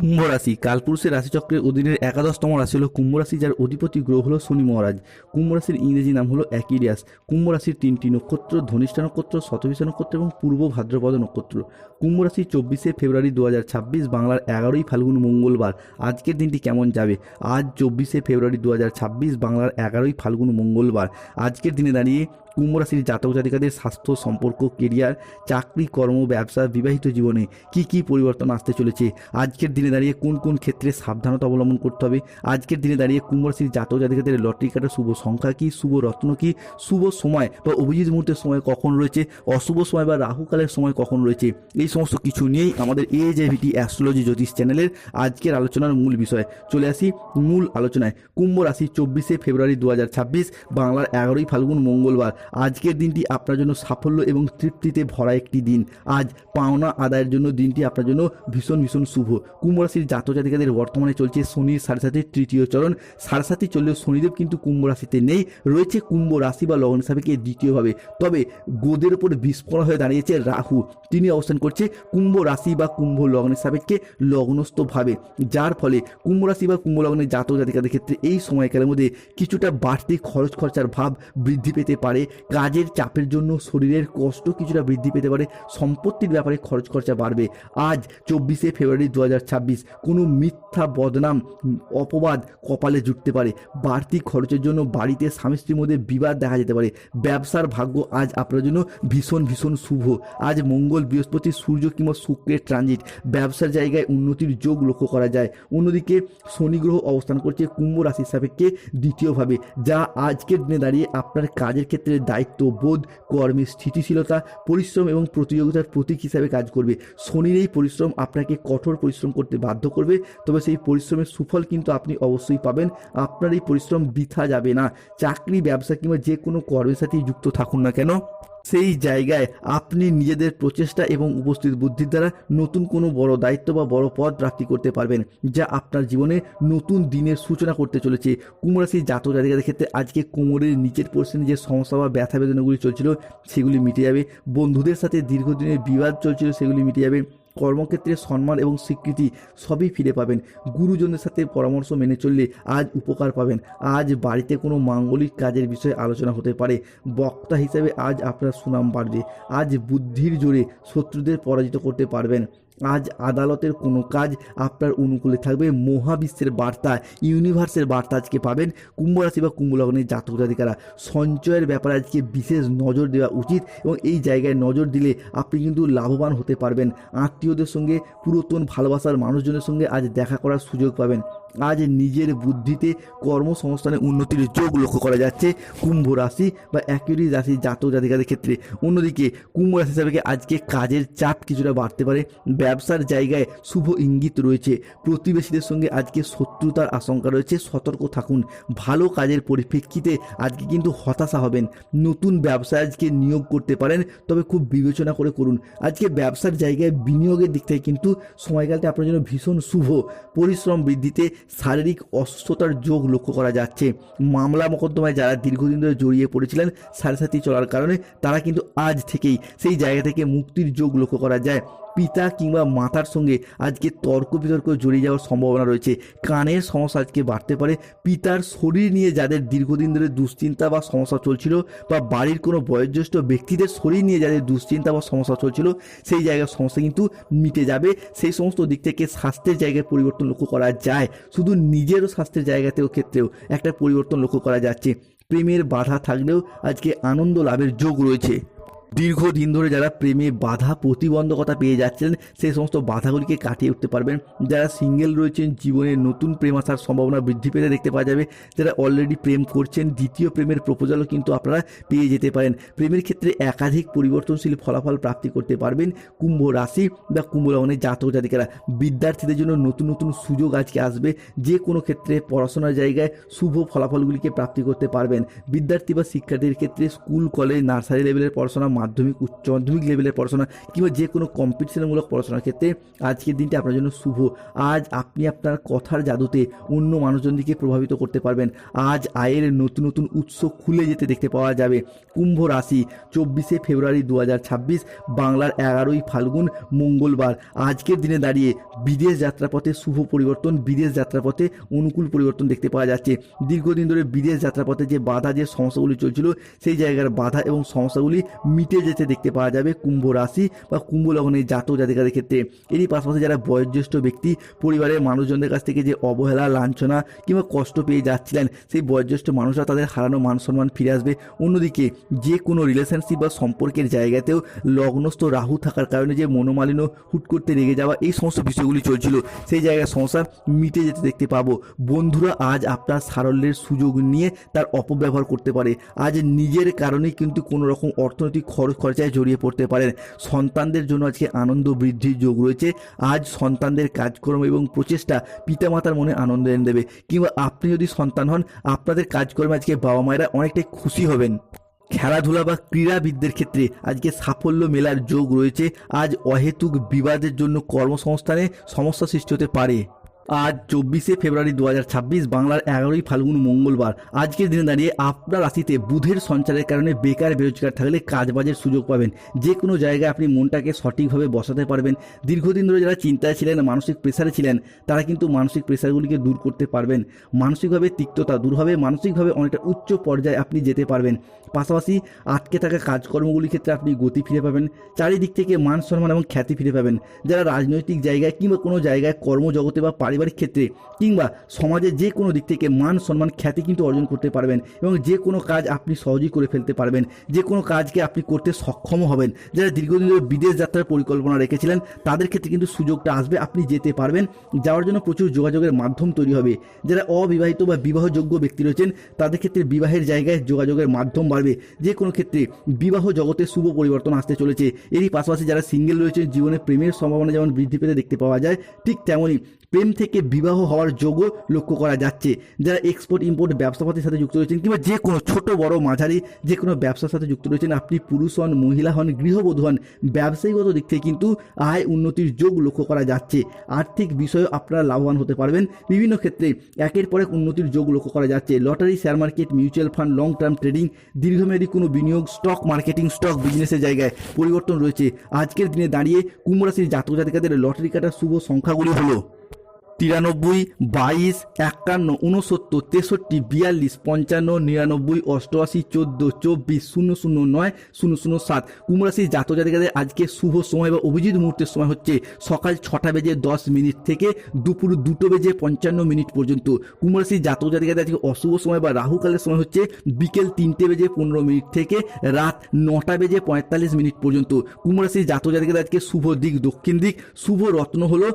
কুম্ভ রাশি কালপুরুষের রাশিচক্রের অধীনের একাদশতম রাশি হলো কুম্ভ রাশি, যার অধিপতি গ্রহ হলো শনি মহারাজ। কুম্ভ রাশির ইংরেজি নাম হলো অ্যাকুয়ারিয়াস। কুম্ভ রাশির 3টি নক্ষত্র ধনিষ্ঠা নক্ষত্র, শতভিষা নক্ষত্র এবং পূর্ব ভাদ্রপদ নক্ষত্র। কুম্ভ রাশি 24শে ফেব্রুয়ারি 2026 বাংলার 11ই ফাল্গুন মঙ্গলবার। আজকের দিনটি কেমন যাবে? আজ 24শে ফেব্রুয়ারি 2026 বাংলার 11ই ফাল্গুন মঙ্গলবার। আজকের দিনে দাঁড়িয়ে কুম্ভ রাশির জাতক জাতিকাদের স্বাস্থ্য, সম্পর্ক, কেরিয়ার, চাকরি, কর্ম, ব্যবসা, বিবাহিত জীবনে কি কি পরিবর্তন আসতে চলেছে? আজকের দিনে দাঁড়িয়ে কোন কোন ক্ষেত্রে সাবধানতা অবলম্বন করতে হবে? আজকের দিনে দাঁড়িয়ে কুম্ভ রাশির জাতক জাতিকাদের লটারি কাটার শুভ সংখ্যা কি, শুভ রত্ন কি, শুভ সময় বা অভিজিৎ মুহূর্তের সময় কখন রয়েছে, অশুভ সময় বা রাহুকালের সময় কখন রয়েছে, এই সমস্ত কিছু নিয়েই আমাদের AJVT অ্যাস্ট্রোলজি জ্যোতিষ চ্যানেলের আজকের আলোচনার মূল বিষয়। চলে আসি মূল আলোচনায়। কুম্ভ রাশি 24শে ফেব্রুয়ারি 2026 বাংলার 11ই ফাল্গুন মঙ্গলবার। আজকের দিনটি আপনার জন্য সাফল্য এবং তৃপ্তিতে ভরা একটি দিন। আজ পাওনা আদায়ের জন্য দিনটি আপনার জন্য ভীষণ ভীষণ শুভ। কুম্ভ রাশির জাতক জাতিকাদের বর্তমানে চলছে শনির 7.5 তৃতীয় চরণ। 7.5 চললেও শনিদেব কিন্তু কুম্ভ রাশিতে নেই, রয়েছে কুম্ভ রাশি বা লগ্ন সাপেক্ষে দ্বিতীয়ভাবে। তবে গোদের উপর বিস্ফোরণ হয়ে দাঁড়িয়েছে রাহু। তিনি অবস্থান করছে কুম্ভ রাশি বা কুম্ভ লগ্নের সাপেক্ষে লগ্নস্থভাবে, যার ফলে কুম্ভ রাশি বা কুম্ভ লগ্নের জাতক জাতিকাদের ক্ষেত্রে এই সময়কালের মধ্যে কিছুটা বাড়তি খরচ খরচার ভাব বৃদ্ধি পেতে পারে। কাজের চাপের জন্য শরীরের কষ্ট কিছুটা বৃদ্ধি পেতে পারে। সম্পত্তির ব্যাপারে খরচ খরচা বাড়বে। আজ 24শে ফেব্রুয়ারি 2026 কোনো মিথ্যা বদনাম অপবাদ কপালে জুটতে পারে। বাড়তি খরচের জন্য বাড়িতে স্বামী স্ত্রীর মধ্যে বিবাদ দেখা যেতে পারে। ব্যবসার ভাগ্য আজ আপনার জন্য ভীষণ ভীষণ শুভ। আজ মঙ্গল, বৃহস্পতি, সূর্য কিংবা শুক্রের ট্রানজিট, ব্যবসার জায়গায় উন্নতির যোগ লক্ষ্য করা যায়। অন্যদিকে শনি গ্রহ অবস্থান করছে কুম্ভ রাশির সাপেক্ষে দ্বিতীয়ভাবে, যা আজকের দিনে দাঁড়িয়ে আপনার কাজের ক্ষেত্রে দায়িত্ববোধ, কর্মের স্থিতিশীলতা, পরিশ্রম এবং প্রতিযোগিতার প্রতীক হিসাবে কাজ করবে। শনির এই পরিশ্রম আপনাকে কঠোর পরিশ্রম করতে বাধ্য করবে, তবে সেই পরিশ্রমের সুফল কিন্তু আপনি অবশ্যই পাবেন। আপনার এই পরিশ্রম বৃথা যাবে না। চাকরি, ব্যবসা কিংবা যে কোনো কর্মের সাথে যুক্ত থাকুন না কেন, সেই জায়গায় আপনি নিজেদের প্রচেষ্টা এবং উপস্থিত বুদ্ধির দ্বারা নতুন কোনো বড় দায়িত্ব বা বড় পদ প্রাপ্তি করতে পারবেন, যা আপনার জীবনে নতুন দিনের সূচনা করতে চলেছে। কুম্ভ রাশির জাতক জাতিকাদের ক্ষেত্রে আজকে কোমরের নিচের পোর্শনে যে সমস্যা বা ব্যথা বেদনাগুলি চলছিল সেগুলি মিটে যাবে। বন্ধুদের সাথে দীর্ঘদিনের বিবাদ চলছিল সেগুলি মিটে যাবে। কর্মক্ষেত্রে সম্মান এবং স্বীকৃতি সবই ফিরে পাবেন। গুরুজনদের সাথে পরামর্শ মেনে চললে আজ উপকার পাবেন। আজ বাড়িতে কোনো মাঙ্গলিক কাজের বিষয়ে আলোচনা হতে পারে। বক্তা হিসেবে আজ আপনার সুনাম বাড়বে। আজ বুদ্ধির জোরে শত্রুদের পরাজিত করতে পারবেন। আজ আদালতের কোনো কাজ আপনার অনুকূলে থাকবে। মহাবিশ্বের বার্তা, ইউনিভার্সের বার্তা আজকে পাবেন। কুম্ভ রাশি বা কুম্ভ লগ্নের জাতক জাতিকারা সঞ্চয়ের ব্যাপারে আজকে বিশেষ নজর দেওয়া উচিত এবং এই জায়গায় নজর দিলে আপনি কিন্তু লাভবান হতে পারবেন। আত্মীয়দের সঙ্গে, পুরাতন ভালোবাসার মানুষজনের সঙ্গে আজ দেখা করার সুযোগ পাবেন। আজ নিজের বুদ্ধিতে কর্মসংস্থানে উন্নতির যোগ লক্ষ্য করা যাচ্ছে কুম্ভ রাশি বা অ্যাকুয়ারিয়াস রাশির জাতক জাতিকাদের ক্ষেত্রে। অন্যদিকে কুম্ভ রাশি হিসাবে আজকে কাজের চাপ কিছুটা বাড়তে পারে। ব্যবসার জায়গায় শুভ ইঙ্গিত রয়েছে। প্রতিবেশীদের সঙ্গে আজকে শত্রুতার আশঙ্কা রয়েছে, সতর্ক থাকুন। ভালো কাজের পরিপ্রেক্ষিতে আজকে কিন্তু হতাশা হবেন। নতুন ব্যবসায় আজকে নিয়োগ করতে পারেন, তবে খুব বিবেচনা করে করুন। আজকে ব্যবসার জায়গায় বিনিয়োগের দিক থেকে কিন্তু সময়কালটা আপনার জন্য ভীষণ শুভ। পরিশ্রম বৃদ্ধিতে শারীরিক অসুস্থতার যোগ লক্ষ্য করা যাচ্ছে। মামলা মোকদ্দমায় যারা দীর্ঘদিন ধরে জড়িয়ে পড়েছিলেন 7.5 চলার কারণে, তারা কিন্তু আজ থেকেই সেই জায়গা থেকে মুক্তির যোগ লক্ষ্য করা যায়। পিতা কিংবা মাতার সঙ্গে আজকে তর্ক বিতর্ক জড়িয়ে যাওয়ার সম্ভাবনা রয়েছে। কানের সমস্যা আজকে বাড়তে পারে। পিতার শরীর নিয়ে যাদের দীর্ঘদিন ধরে দুশ্চিন্তা বা সমস্যা চলছিল, বা বাড়ির কোনো বয়োজ্যেষ্ঠ ব্যক্তিদের শরীর নিয়ে যাদের দুশ্চিন্তা বা সমস্যা চলছিল, সেই জায়গার সমস্যা কিন্তু মিটে যাবে। সেই সমস্ত দিক থেকে স্বাস্থ্যের জায়গায় পরিবর্তন লক্ষ্য করা যায়। শুধু নিজেরও স্বাস্থ্যের জায়গাতেও ক্ষেত্রেও একটা পরিবর্তন লক্ষ্য করা যাচ্ছে। প্রেমের বাধা থাকলেও আজকে আনন্দ লাভের যোগ রয়েছে। দীর্ঘদিন ধরে যারা প্রেমে বাধা প্রতিবন্ধকতা পেয়ে যাচ্ছেন, সেই সমস্ত বাধাগুলিকে কাটিয়ে উঠতে পারবেন। যারা সিঙ্গেল রয়েছেন, জীবনে নতুন প্রেম আসার সম্ভাবনা বৃদ্ধি পেতে দেখতে পাওয়া যাবে। যারা অলরেডি প্রেম করছেন, দ্বিতীয় প্রেমের প্রপোজালও কিন্তু আপনারা পেয়ে যেতে পারেন। প্রেমের ক্ষেত্রে একাধিক পরিবর্তনশীল ফলাফল প্রাপ্তি করতে পারবেন কুম্ভ রাশি বা কুম্ভ লগ্নের জাতক জাতিকারা। বিদ্যার্থীদের জন্য নতুন নতুন সুযোগ আজকে আসবে। যে কোনো ক্ষেত্রে পড়াশোনার জায়গায় শুভ ফলাফলগুলিকে প্রাপ্তি করতে পারবেন। বিদ্যার্থী বা শিক্ষার্থীদের ক্ষেত্রে স্কুল, কলেজ, নার্সারি লেভেলের পড়াশোনা মাধ্যমিক উচ্চ মাধ্যমিক লেভেলের পড়াশোনা কিংবা যে কোনো কম্পিটিশনমূলক পড়াশোনার ক্ষেত্রে আজকের দিনটি আপনার জন্য শুভ। আজ আপনি আপনার কথার জাদুতে অন্য মানুষজনকে প্রভাবিত করতে পারবেন। আজ আয়ের নতুন নতুন উৎস খুলে যেতে দেখতে পাওয়া যাবে। কুম্ভ রাশি, 24শে ফেব্রুয়ারি 2026, বাংলার 11ই ফাল্গুন, মঙ্গলবার। আজকের দিনে দাঁড়িয়ে বিদেশ যাত্রাপথে শুভ পরিবর্তন, বিদেশ যাত্রাপথে অনুকূল পরিবর্তন দেখতে পাওয়া যাচ্ছে। দীর্ঘদিন ধরে বিদেশ যাত্রাপথে যে বাধা, যে সমস্যাগুলি চলছিল, সেই জায়গার বাধা এবং সমস্যাগুলি মিটে যেতে দেখতে পাওয়া যাবে কুম্ভ রাশি বা কুম্ভ লগ্নের জাতক জাতিকাদের ক্ষেত্রে। এরই পাশাপাশি যারা বয়োজ্যেষ্ঠ ব্যক্তি, পরিবারের মানুষজনদের কাছ থেকে যে অবহেলা, লাঞ্ছনা কিংবা কষ্ট পেয়ে যাচ্ছিলেন, সেই বয়োজ্যেষ্ঠ মানুষরা তাদের হারানো মান সম্মান ফিরে আসবে। অন্যদিকে যে কোনো রিলেশনশিপ বা সম্পর্কের জায়গাতেও লগ্নস্থ রাহু থাকার কারণে যে মনোমালিন্য, হুট করতে রেগে যাওয়া, এই সমস্ত বিষয়গুলি চলছিল, সেই জায়গার সমস্যা মিটে যেতে দেখতে পাবো। বন্ধুরা আজ আপনার সারল্যের সুযোগ নিয়ে তার অপব্যবহার করতে পারে। আজ নিজের কারণেই কিন্তু কোনো রকম অর্থনৈতিক খরচায় জড়িয়ে পড়তে পারেন। সন্তানদের জন্য আজকে আনন্দ বৃদ্ধির যোগ রয়েছে। আজ সন্তানদের কাজকর্ম এবং প্রচেষ্টা পিতামাতার মনে আনন্দ এনে দেবে। কিংবা আপনি যদি সন্তান হন, আপনাদের কাজকর্মে আজকে বাবা মায়েরা অনেকটাই খুশি হবেন। খেলাধুলা বা ক্রীড়াবিদদের ক্ষেত্রে আজকে সাফল্য মেলার যোগ রয়েছে। আজ অহেতুক বিবাদের জন্য কর্মসংস্থানে সমস্যা সৃষ্টি হতে পারে। আজ 24শে ফেব্রুয়ারি 2026, বাংলার 11ই ফাল্গুন, মঙ্গলবার। আজকের দিনে দাঁড়িয়ে আপনার রাশিতে বুধের সঞ্চারের কারণে বেকার বেরোজগার থাকলে কাজবাজের সুযোগ পাবেন। যে কোনো জায়গায় আপনি মনটাকে সঠিকভাবে বসাতে পারবেন। দীর্ঘদিন ধরে যারা চিন্তায় ছিলেন, মানসিক প্রেসারে ছিলেন, তারা কিন্তু মানসিক প্রেসারগুলিকে দূর করতে পারবেন। মানসিকভাবে তিক্ততা দূর হবে, মানসিকভাবে অনেকটা উচ্চ পর্যায়ে আপনি যেতে পারবেন। পাশাপাশি আটকে থাকা কাজকর্মগুলির ক্ষেত্রে আপনি গতি ফিরে পাবেন। চারিদিক থেকে মান সম্মান এবং খ্যাতি ফিরে পাবেন। যারা রাজনৈতিক জায়গায় কিংবা কোনো জায়গায় কর্মজগতে বা পারিবারিক ক্ষেত্রে কিংবা সমাজের যে কোনো দিক থেকে মান সম্মান খ্যাতি কিন্তু অর্জন করতে পারবেন এবং যে কোনো কাজ আপনি সহজেই করে ফেলতে পারবেন। যে কোনো কাজকে আপনি করতে সক্ষম হবেন। যারা দীর্ঘদিন ধরে বিদেশ যাত্রার পরিকল্পনা রেখেছিলেন, তাদের ক্ষেত্রে কিন্তু সুযোগটা আসবে, আপনি যেতে পারবেন। যাওয়ার জন্য প্রচুর যোগাযোগের মাধ্যম তৈরি হবে। যারা অবিবাহিত বা বিবাহযোগ্য ব্যক্তি রয়েছেন, তাদের ক্ষেত্রে বিবাহের জায়গায় যোগাযোগের মাধ্যম বাড়বে। যে কোনো ক্ষেত্রে বিবাহ জগতে শুভ পরিবর্তন আসতে চলেছে। এরই পাশাপাশি যারা সিঙ্গেল রয়েছেন, জীবনে প্রেমের সম্ভাবনা যেমন বৃদ্ধি পেতে দেখতে পাওয়া যায়, ঠিক তেমনই প্রেম থেকে বিবাহ হওয়ার যোগও লক্ষ্য করা যাচ্ছে। যারা এক্সপোর্ট ইম্পোর্ট ব্যবসাপাতির সাথে যুক্ত রয়েছেন কিংবা যে কোনো ছোট বড় মাঝারি যে কোনো ব্যবসার সাথে যুক্ত রয়েছেন, আপনি পুরুষ হন, মহিলা হন, গৃহবধূ হন, ব্যবসায়িকগত দিক থেকে কিন্তু আয় উন্নতির যোগ লক্ষ্য করা যাচ্ছে। আর্থিক বিষয়েও আপনারা লাভবান হতে পারবেন। বিভিন্ন ক্ষেত্রে একের পর এক উন্নতির যোগ লক্ষ্য করা যাচ্ছে। Lottery, share market, mutual fund, long term trading, দীর্ঘমেয়াদী কোনো বিনিয়োগ, স্টক মার্কেটিং, স্টক বিজনেসের জায়গায় পরিবর্তন রয়েছে। আজকের দিনে দাঁড়িয়ে কুম্ভ রাশির জাতক জাতিকাদের লটারি কাটার শুভ সংখ্যাগুলি হলো 93, 22, 51, 69, 63, 42, 55, 99, 88, 14, 24, 009, 007। কুম্ভ রাশির জাতক জাতিকাদের আজকে শুভ সময় বা অভিজিৎ মুহূর্তের সময় হচ্ছে সকাল 6:10 থেকে দুপুর 2:55 পর্যন্ত। কুম্ভ রাশির জাতক জাতিকাদের আজকে অশুভ সময় বা রাহুকালের সময় হচ্ছে বিকেল 3:15 থেকে রাত 9:45 পর্যন্ত। কুম্ভ রাশির জাতক জাতিকাদের আজকে শুভ দিক দক্ষিণ দিক, শুভ রত্ন হলো